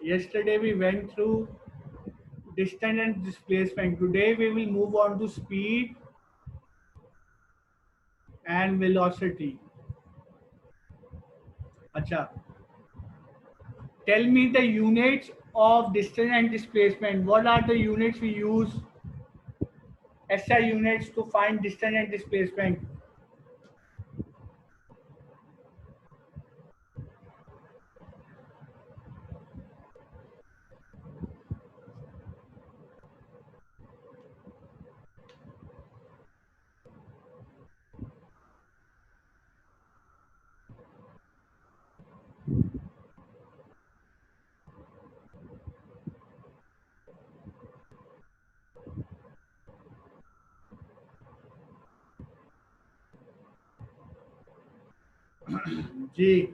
Yesterday we went through distance and displacement. Today we will move on to speed and velocity. Acha. Tell me the units of distance and displacement. What are the units we use? SI units to find distance and displacement. G.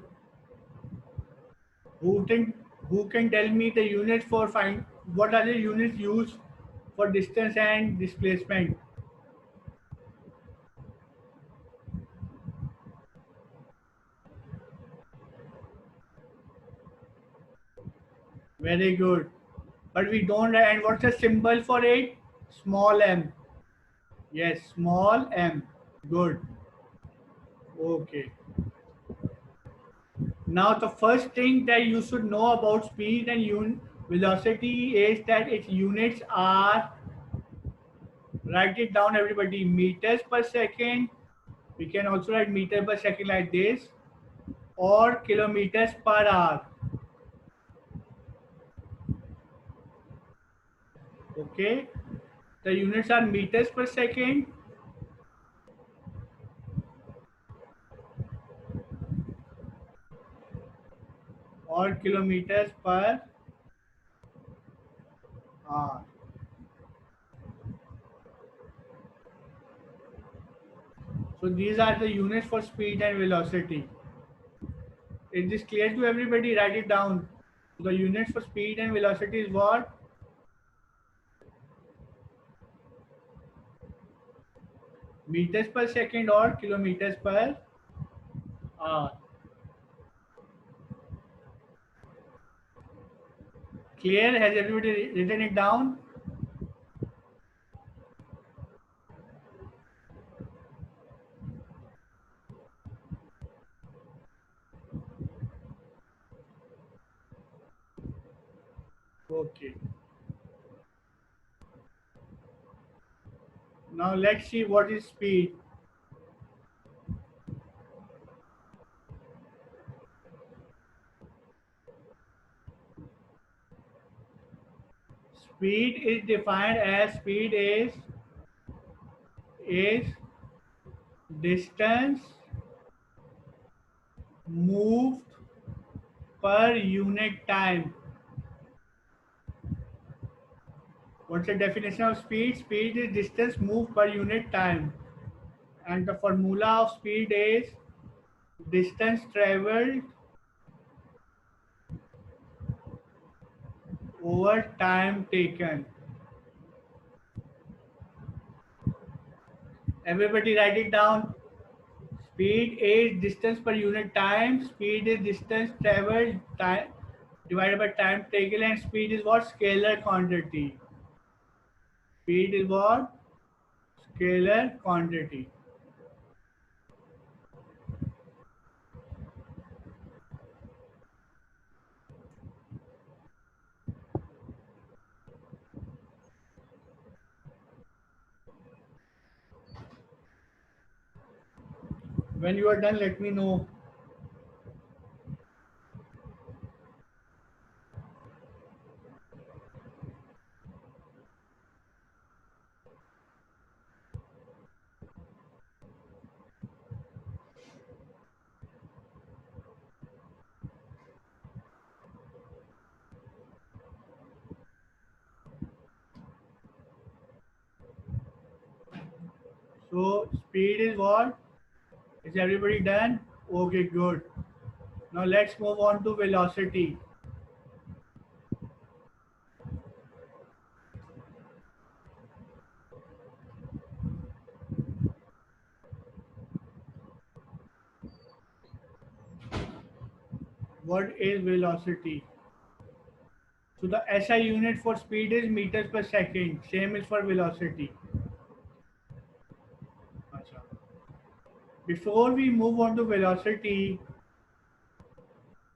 Who can who can tell me the units for find what are the units used for distance and displacement? Very good. But we don't and what's the symbol for it? Small m. Yes, small m. Good. Okay. Now the first thing that you should know about speed and velocity is that its units are, write it down everybody, meters per second. We can also write meter per second like this, or kilometers per hour. Okay. The units are meters per second or kilometers per hour. So these are the units for speed and velocity. Is this clear to everybody? Write it down. The units for speed and velocity is what? Meters per second or kilometers per hour. Clear? Has everybody written it down? Okay. Now let's see what is speed. Speed is defined as speed is distance moved per unit time. What's the definition of speed? Speed is distance moved per unit time. And the formula of speed is distance traveled over time taken. Everybody write it down. Speed is distance per unit time. Speed is distance traveled time divided by time taken, and speed is what? Scalar quantity. Speed is what? Scalar quantity. When you are done, let me know. So speed is what? Is everybody done? Okay, good. Now let's move on to velocity. What is velocity? So the SI unit for speed is meters per second. Same is for velocity. Acha. Before we move on to velocity,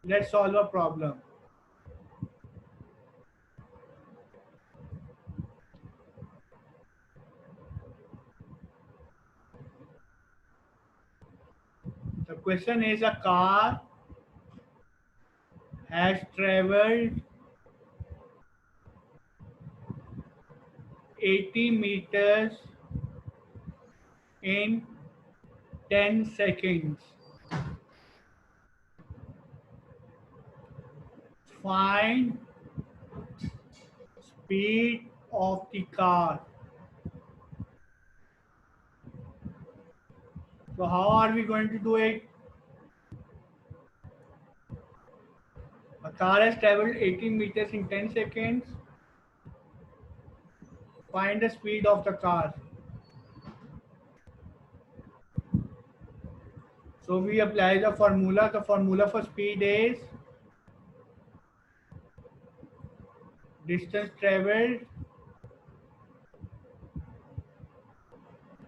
let's solve a problem. The question is a car has traveled 80 meters in 10 seconds. Find speed of the car. So how are we going to do it? A car has traveled 80 meters in 10 seconds. Find the speed of the car. So we apply the formula. The formula for speed is distance traveled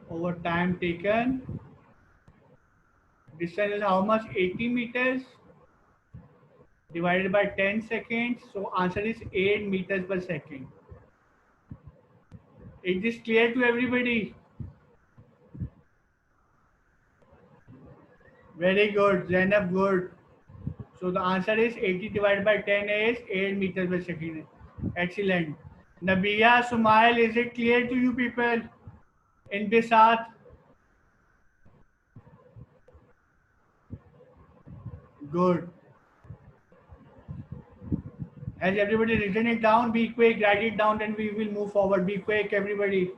over time taken. Distance is how much? 80 meters divided by 10 seconds. So answer is 8 meters per second. Is this clear to everybody? Very good. Zainab, good. So the answer is 80 divided by 10 is 8 meters per second. Excellent. Nabiya, Sumail, is it clear to you people? In Bisat? Good. Has everybody written it down? Be quick, write it down, then we will move forward. Be quick, everybody.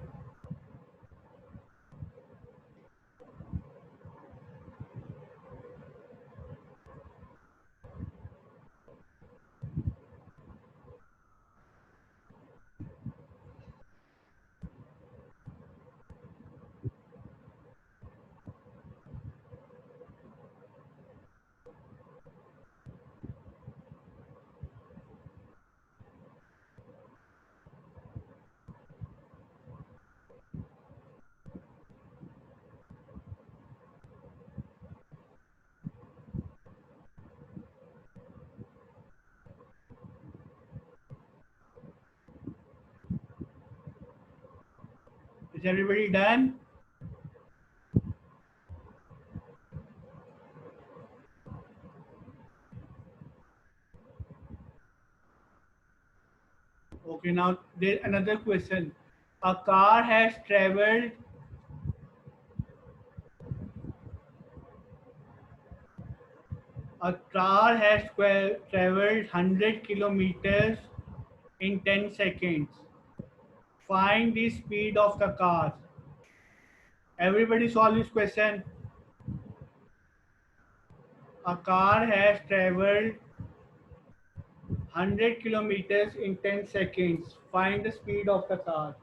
Is everybody done? Okay, now there's another question. A car has traveled traveled 100 kilometers in 10 seconds. Find the speed of the car. Everybody solve this question. A car has traveled 100 kilometers in 10 seconds. Find the speed of the car.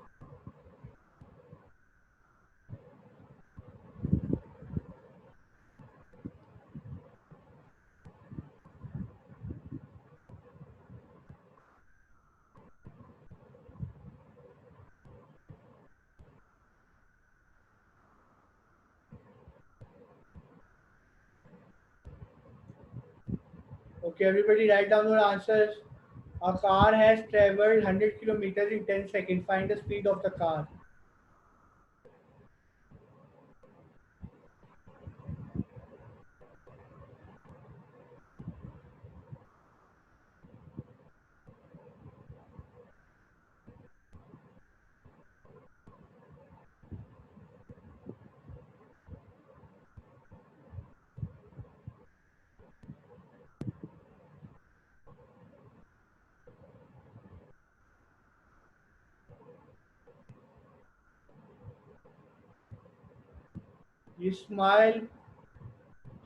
Okay, everybody write down your answers. A car has traveled 100 kilometers in 10 seconds. Find the speed of the car. You smile.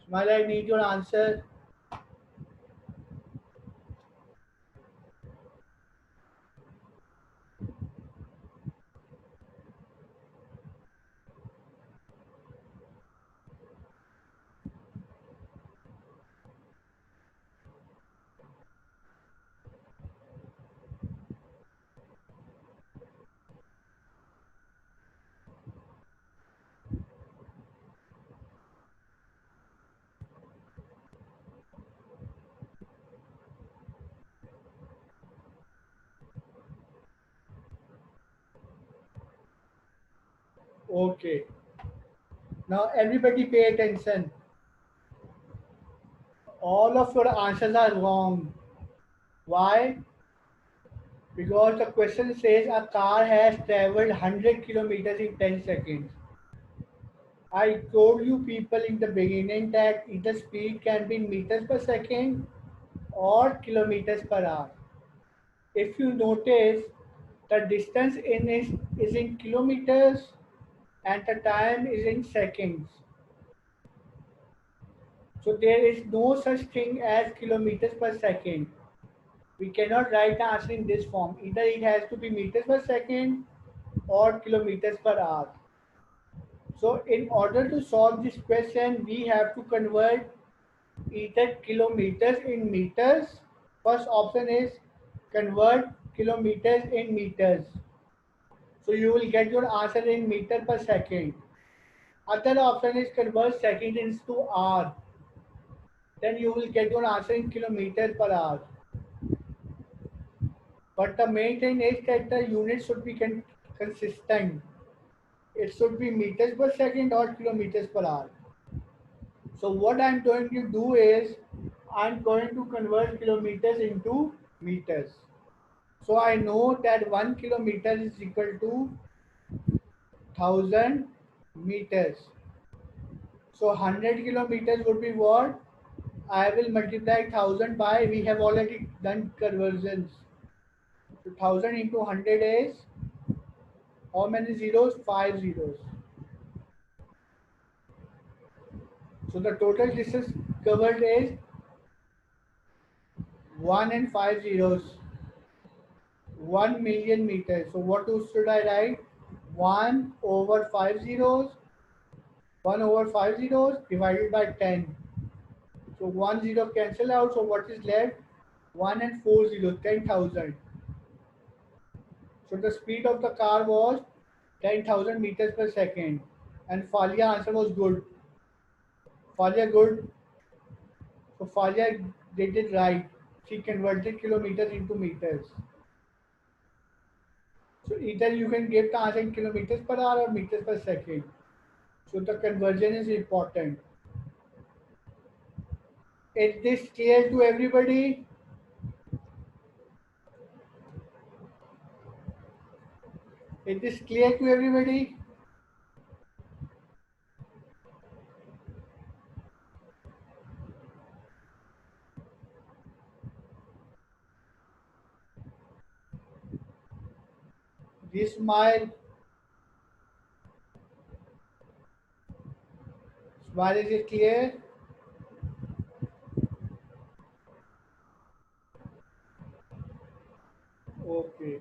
Smile, I need your answer. Okay. Now everybody pay attention. All of your answers are wrong. Why? Because the question says a car has traveled 100 kilometers in 10 seconds. I told you people in the beginning that either speed can be in meters per second or kilometers per hour. If you notice, the distance is in kilometers and the time is in seconds. So there is no such thing as kilometers per second. We cannot write the answer in this form. Either it has to be meters per second or kilometers per hour. So in order to solve this question, we have to convert either kilometers in meters. First option is convert kilometers in meters. So you will get your answer in meter per second. Other option is convert second into hour. Then you will get your answer in kilometers per hour. But the main thing is that the unit should be consistent. It should be meters per second or kilometers per hour. So what I'm going to do is I'm going to convert kilometers into meters. So I know that 1 kilometer is equal to 1000 meters. So 100 kilometers would be what? I will multiply 1000 by, we have already done conversions. So 1000 into 100 is how many zeros? 5 zeros. So the total distance covered is 1 and 5 zeros. 1 million meters. So what should I write? 1 over 5 zeros. 1 over 5 zeros divided by 10. So 1 zero cancel out. So what is left? 1 and 4 zeros, 10,000. So the speed of the car was 10,000 meters per second. And Falia answer was good. Falia good. So Falia did it right. She converted kilometers into meters. So either you can give the answer in kilometers per hour or meters per second. So the conversion is important. Is this clear to everybody? Is this clear to everybody? This smile is it clear? Okay.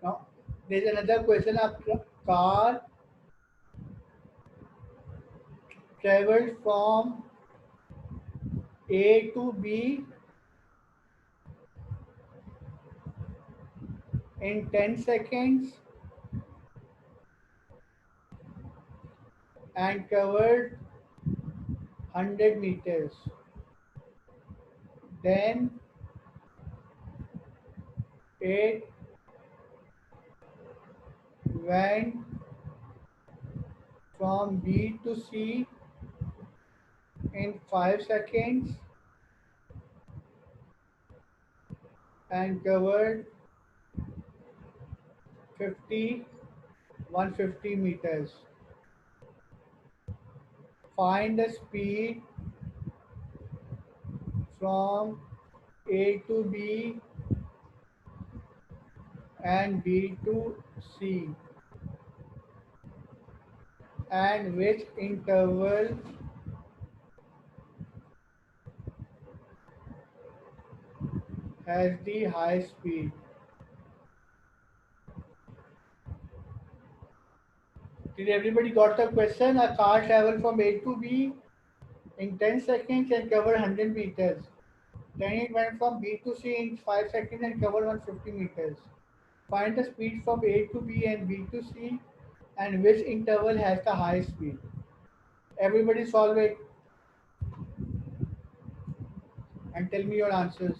Now there's another question. A car traveled from A to B in 10 seconds and covered 100 meters. Then it went from B to C in 5 seconds and covered 50 150 meters. Find the speed from A to B and B to C and which interval has the high speed. Did everybody got the question? A car travel from A to B In 10 seconds and cover 100 meters. Then it went from B to C in 5 seconds and covered 150 meters. Find the speed from A to B and B to C and which interval has the highest speed. Everybody solve it and tell me your answers.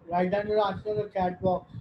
Write down your answer in the chat box.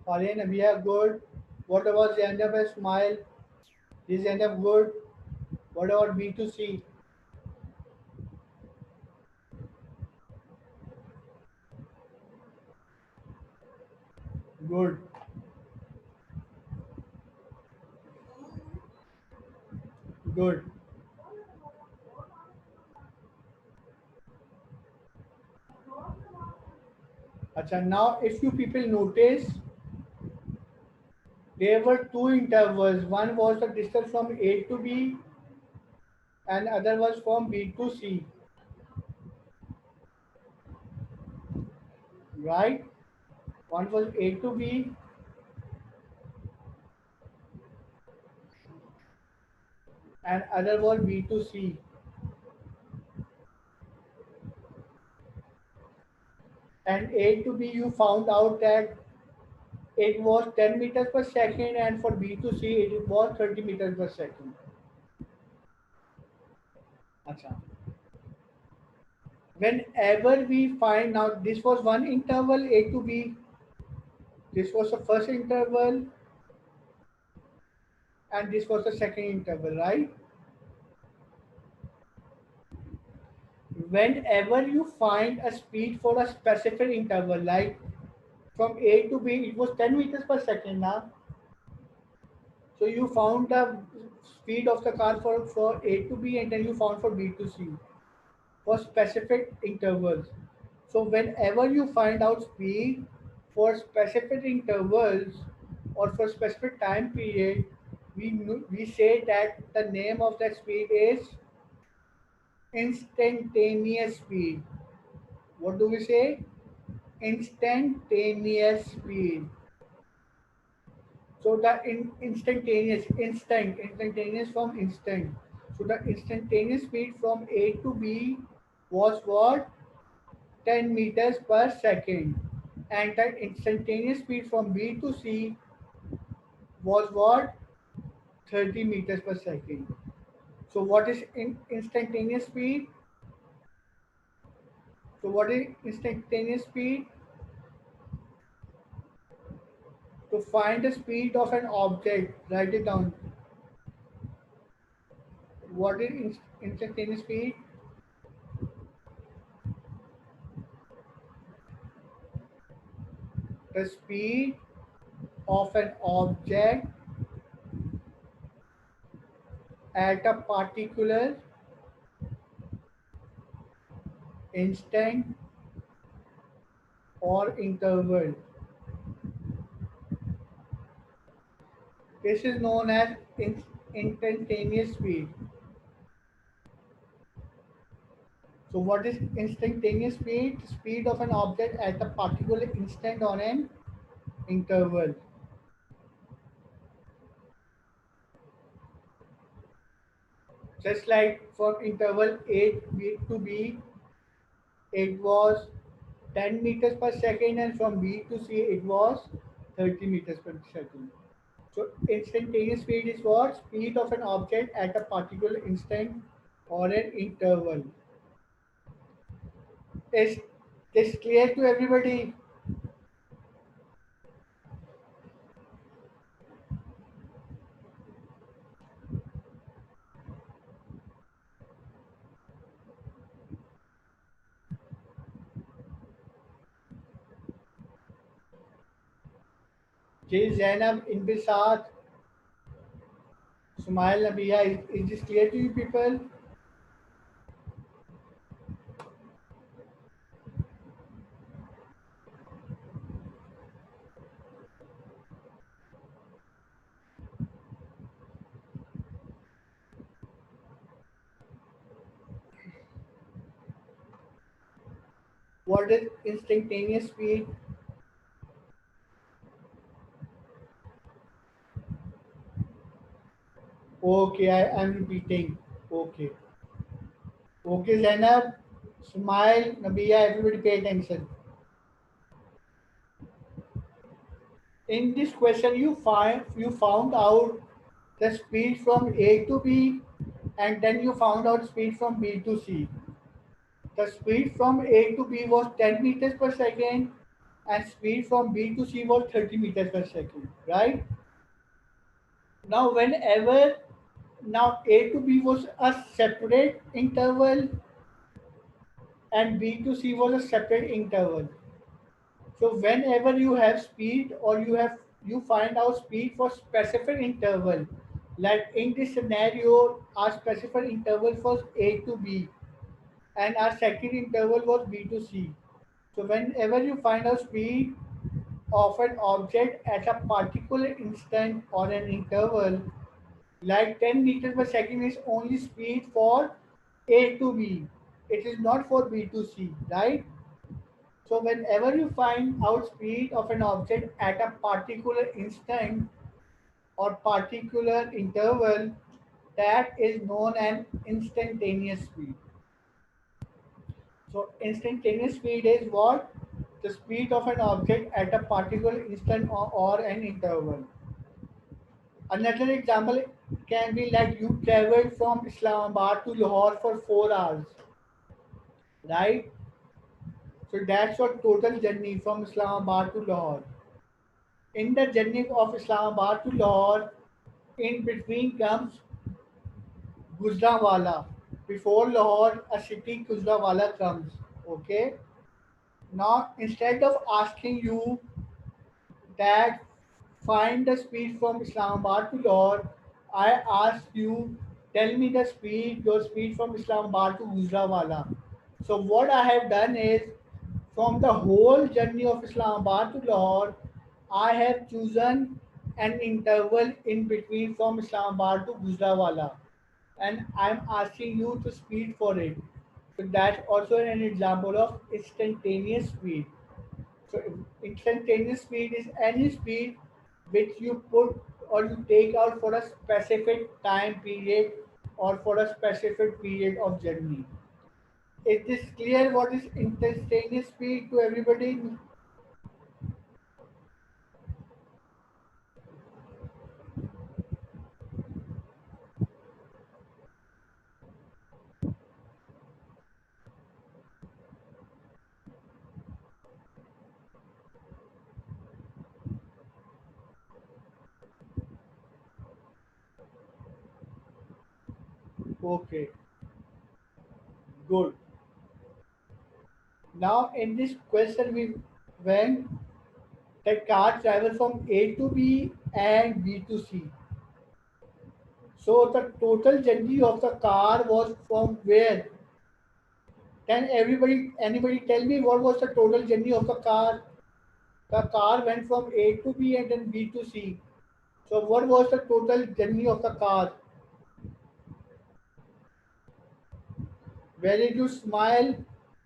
Farin, we have good. What about Zainab and Smile? Is Zainab good? What about B to C? Good. Good. Acha, now if you people notice, there were two intervals. One was the distance from A to B and other was from B to C. Right? One was A to B and other was B to C. And A to B, you found out that it was 10 meters per second, and for B to C, it was 30 meters per second. Acha. Whenever we find, now this was one interval A to B, this was the first interval, and this was the second interval, right? Whenever you find a speed for a specific interval, like from A to B, it was 10 meters per second now. So you found the speed of the car for A to B, and then you found for B to C for specific intervals. So whenever you find out speed for specific intervals or for specific time period, we say that the name of that speed is instantaneous speed. What do we say? Instantaneous speed. So the instantaneous from instant. So the instantaneous speed from A to B was what? 10 meters per second. And the instantaneous speed from B to C was what? 30 meters per second. So what is instantaneous speed? So what is instantaneous speed? To find the speed of an object, write it down. What is instantaneous speed? The speed of an object at a particular instant or interval. This is known as instantaneous speed. So what is instantaneous speed? Speed of an object at a particular instant on an interval. Just like from interval A to B, it was 10 meters per second, and from B to C, it was 30 meters per second. So instantaneous speed is what? Speed of an object at a particular instant or an interval. Is this clear to everybody? Jay Zainab, Inbisat, Sumail Nabiya, is this clear to you people? What is instantaneous speed? Okay, I am repeating. Okay. Okay, Zainab, Sumail, Nabiya, everybody pay attention. In this question, you found out the speed from A to B, and then you found out speed from B to C. The speed from A to B was 10 meters per second, and speed from B to C was 30 meters per second, right? Now, now A to B was a separate interval and B to C was a separate interval. So whenever you have speed or you find out speed for specific interval, like in this scenario, our specific interval was A to B and our second interval was B to C. So whenever you find out speed of an object at a particular instant or an interval, like 10 meters per second is only speed for A to B. It is not for B to C, right? So whenever you find out speed of an object at a particular instant or particular interval, that is known as instantaneous speed. So instantaneous speed is what? The speed of an object at a particular instant or an interval. Another example can be like you traveled from Islamabad to Lahore for 4 hours, right? So that's your total journey from Islamabad to Lahore. In the journey of Islamabad to Lahore, in between comes Gujranwala. Before Lahore, a city Gujranwala comes. Okay. Now, instead of asking you that find the speed from Islamabad to Lahore, I ask you tell me the speed, your speed from Islamabad to Gujranwala. So what I have done is from the whole journey of Islamabad to Lahore, I have chosen an interval in between from Islamabad to Gujranwala, and I'm asking you to speed for it. So that's also an example of instantaneous speed. So instantaneous speed is any speed which you put or you take out for a specific time period or for a specific period of journey. Is this clear what is instantaneous speed to everybody? Okay, good. Now in this question we went the car travel from A to B and B to C. So the total journey of the car was from where? Can anybody tell me what was the total journey of the car? The car went from A to B and then B to C. So what was the total journey of the car? Where did you smile,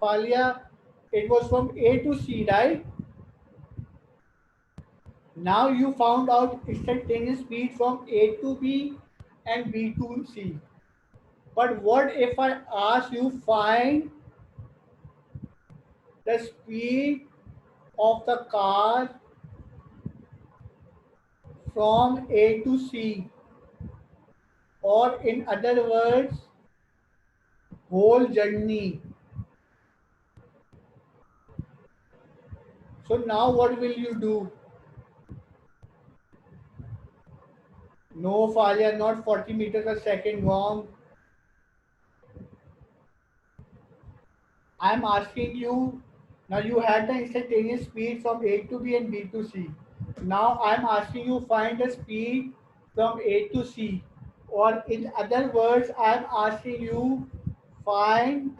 Palia? It was from A to C, right? Now you found out instantaneous speed from A to B and B to C. But what if I ask you find the speed of the car from A to C, or in other words, whole journey. So now what will you do? No, Falia, not 40 meters a second, wrong. I'm asking you, now you had the instantaneous speed from A to B and B to C. Now I'm asking you find the speed from A to C. Or in other words, I'm asking you find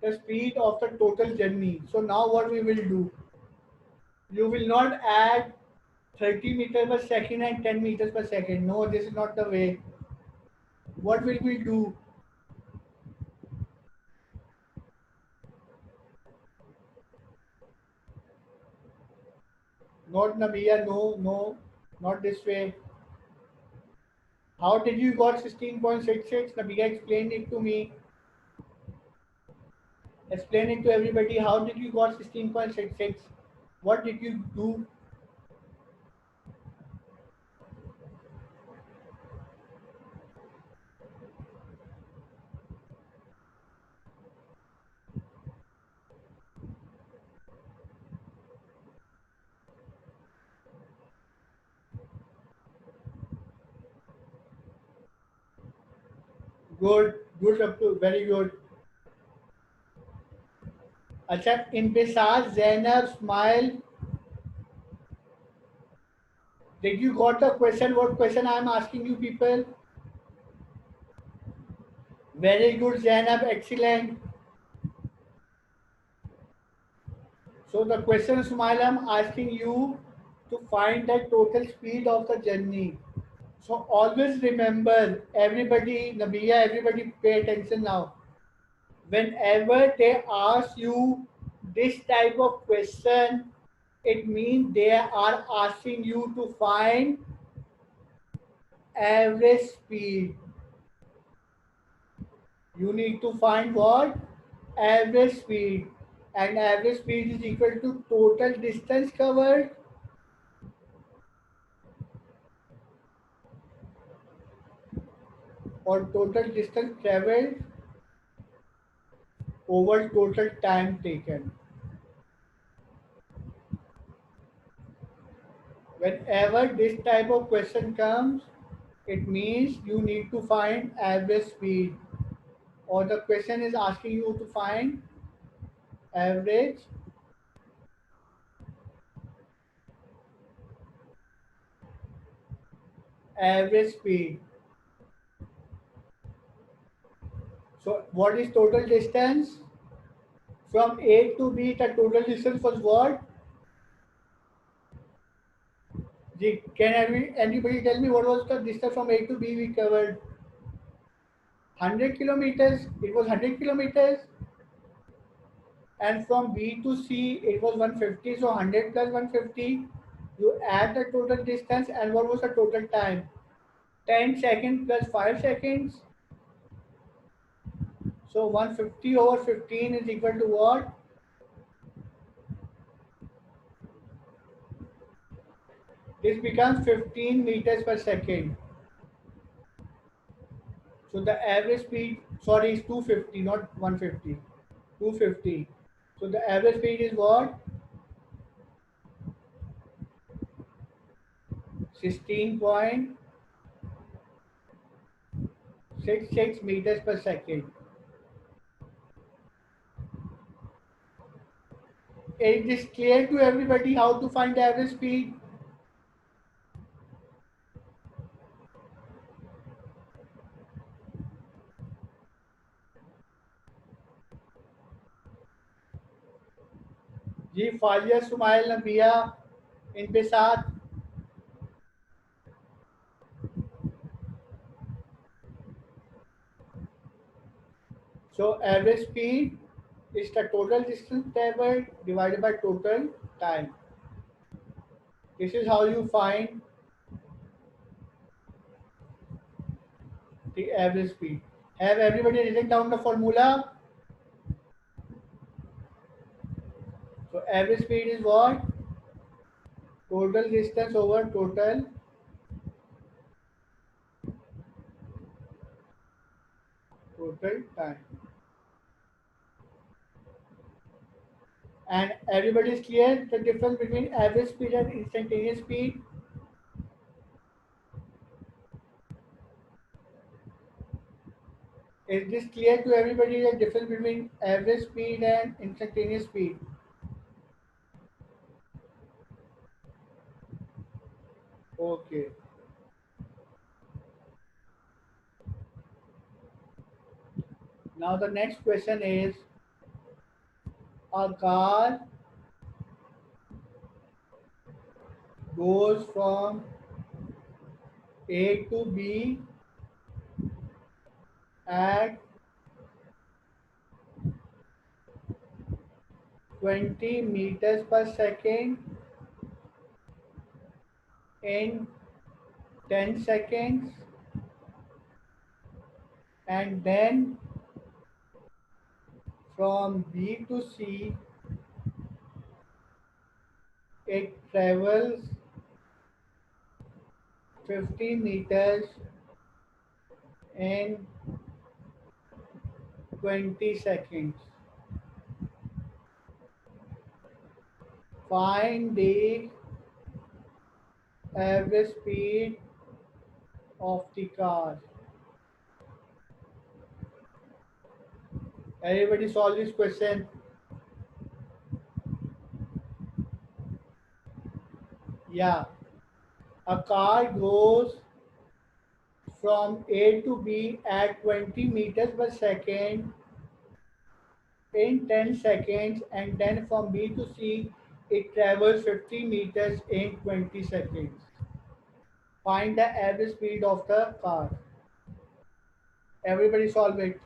the speed of the total journey. So now what we will do? You will not add 30 meters per second and 10 meters per second. No, this is not the way. What will we do? Not Nabia, no, no, not this way. How did you got 16.66? Nabia explain it to me. Explain it to everybody. How did you got 16.66? What did you do? Good, good, up to very good. अच्छा, Inbisar, Zainab, Smile, Did you got the question? What question I am asking you people? Very good, Zainab. Excellent. So the question, Sumail, I am asking you to find the total speed of the journey. So always remember, everybody, Nabiya, everybody pay attention now. Whenever they ask you this type of question, it means they are asking you to find average speed. You need to find what? Average speed. And average speed is equal to total distance covered or total distance traveled over total time taken. Whenever this type of question comes, it means you need to find average speed, or the question is asking you to find average speed. So what is total distance? From A to B, the total distance was what? Can anybody tell me what was the distance from A to B we covered? 100 kilometers. It was 100 kilometers. And from B to C, it was 150. So 100 plus 150. You add the total distance, and what was the total time? 10 seconds plus 5 seconds. So 150 over 15 is equal to what? This becomes 15 meters per second. So the average speed, sorry, is 250, not 150. 250. So the average speed is what? 16.66 meters per second. Is this clear to everybody how to find the average speed? जी फालिया सुमाइल नबिया इनके साथ so average speed is the total distance traveled divided by total time. This is how you find the average speed. Have everybody written down the formula? So average speed is what? Total distance over total time. And everybody is clear the difference between average speed and instantaneous speed? Is this clear to everybody the difference between average speed and instantaneous speed? Okay. Now the next question is, a car goes from A to B at 20 meters per second in 10 seconds, and then from B to C it travels 50 meters in 20 seconds. Find the average speed of the car. Everybody solve this question. Yeah. A car goes from A to B at 20 meters per second in 10 seconds, and then from B to C it travels 50 meters in 20 seconds. Find the average speed of the car. Everybody solve it.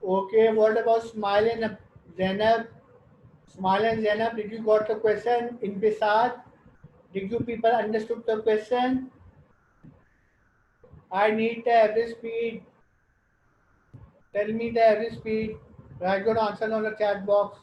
Okay, what about Smile and Zainab? Smile and Zainab, did you got the question? In Bisad, did you people understood the question? I need the average speed. Tell me the average speed. Write your answer on the chat box.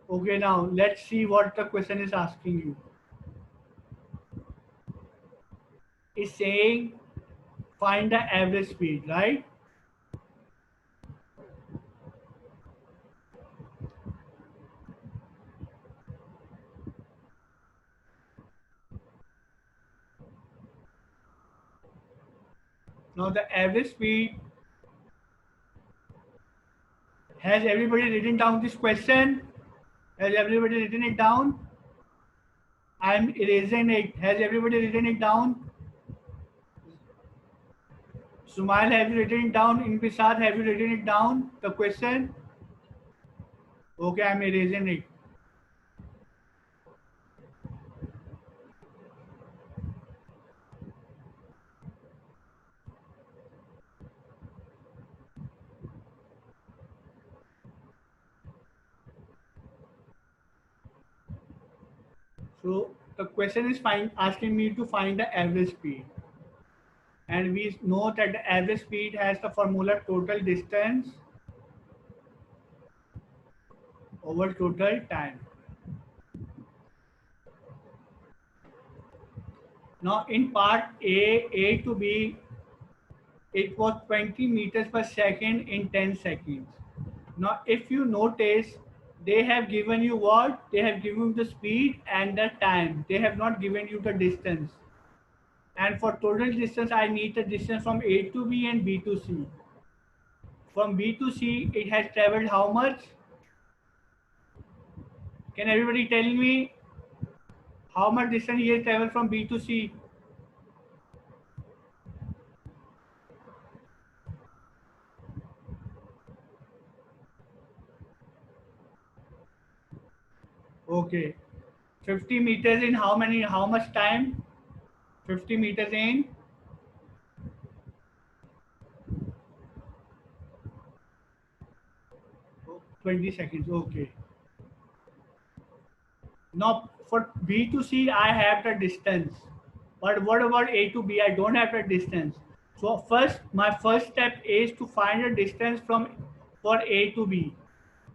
Okay, now let's see what the question is asking you. It's saying find the average speed, right? Now the average speed, has everybody written down this question? Has everybody written it down? I'm erasing it. Has everybody written it down? Sumail, have you written it down? Inbisar, have you written it down? The question? Okay, I'm erasing it. So the question is asking me to find the average speed. And we know that the average speed has the formula total distance over total time. Now in part A to B, it was 20 meters per second in 10 seconds. Now if you notice, they have given you what? They have given you the speed and the time. They have not given you the distance. And for total distance, I need the distance from A to B and B to C. From B to C, it has traveled how much? Can everybody tell me how much distance he has traveled from B to C? Okay. 50 meters in how much time? 50 meters in 20 seconds. Okay. Now for B to C, I have the distance. But what about A to B? I don't have the distance. So first, my first step is to find the distance from for A to B.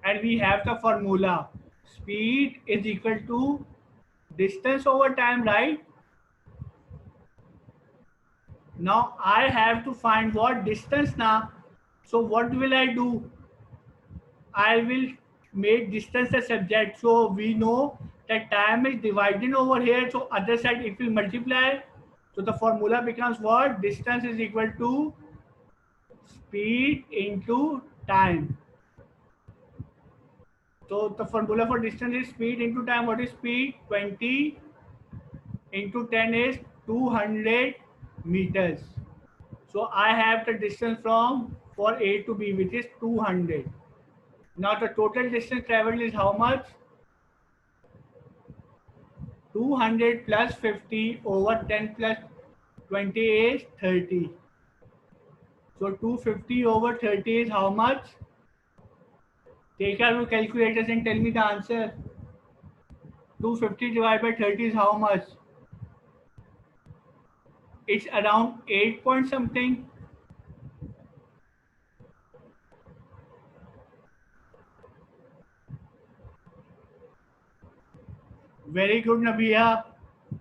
And we have the formula. Speed is equal to distance over time, right? Now I have to find what distance now. So what will I do? I will make distance a subject. So we know that time is divided over here. So other side it will multiply. So the formula becomes what? Distance is equal to speed into time. So the formula for distance is speed into time. What is speed? 20 into 10 is 200 meters. So I have the distance from for A to B, which is 200. Now the total distance traveled is how much? 200 plus 50 over 10 plus 20 is 30. So 250 over 30 is how much? Take out your calculators and tell me the answer. 250 divided by 30 is how much? It's around 8 point something. Very good, Nabia.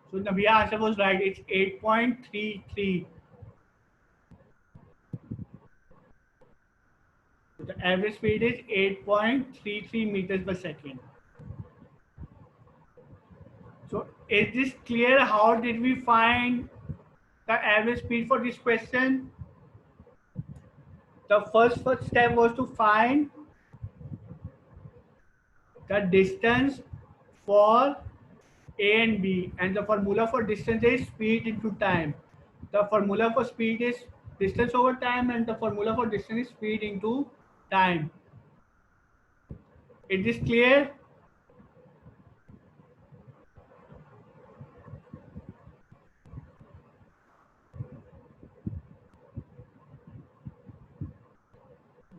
So Nabia answer was right. It's 8.33. So the average speed is 8.33 meters per second. So is this clear? How did we find the average speed for this question? The first step was to find the distance for A and B, and the formula for distance is speed into time. The formula for speed is distance over time, and the formula for distance is speed into time. Is this clear?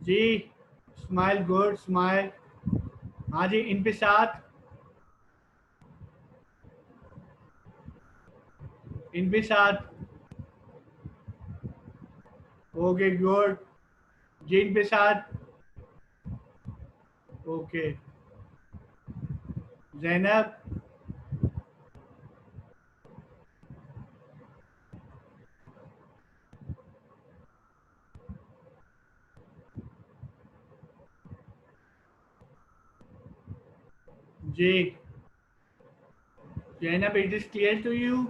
जी smile good smile हाँ जी इन पे साथ इन पे साथ okay good जी इन पे साथ okay Zainab ji Zainab it is clear to you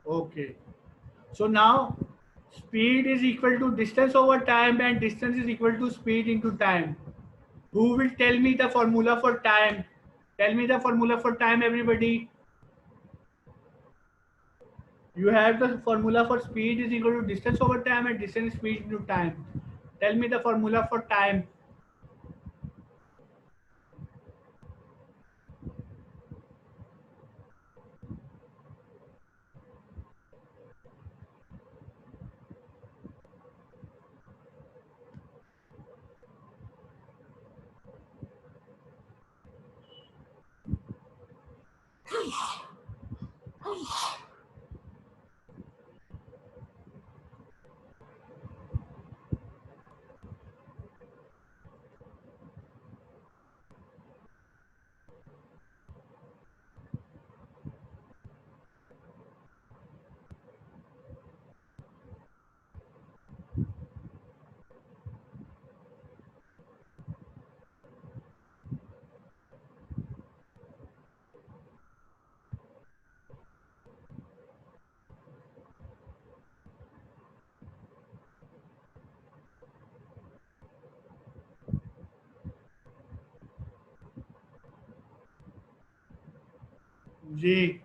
okay so now speed is equal to distance over time and distance is equal to speed into time. Who will tell me the formula for time? Tell me the formula for time, everybody. You have the formula for speed is equal to distance over time and distance speed into time. Tell me the formula for time. G.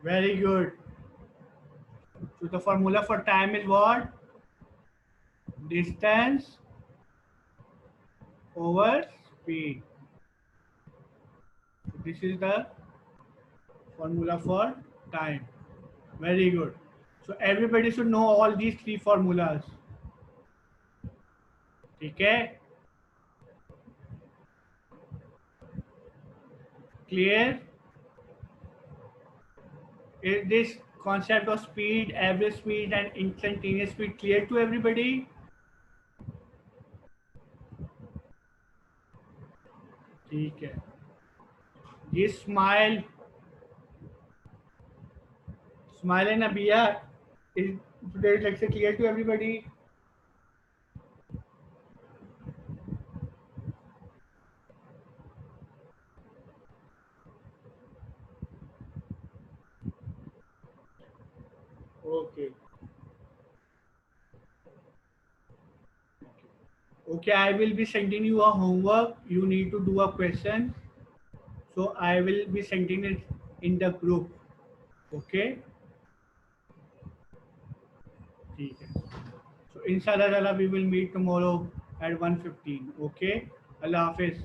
Very good. So the formula for time is what? Distance over speed. So this is the formula for time. Very good. So everybody should know all these three formulas. ठीक है? Clear? Is this concept of speed, average speed, and instantaneous speed clear to everybody? ठीक है. ये smile and Abia is today's lecture clear to everybody? Okay. Okay, I will be sending you a homework. You need to do a question. So I will be sending it in the group. Okay? ठीक है. So inshallah we will meet tomorrow at 1:15. Okay? Allah Hafiz.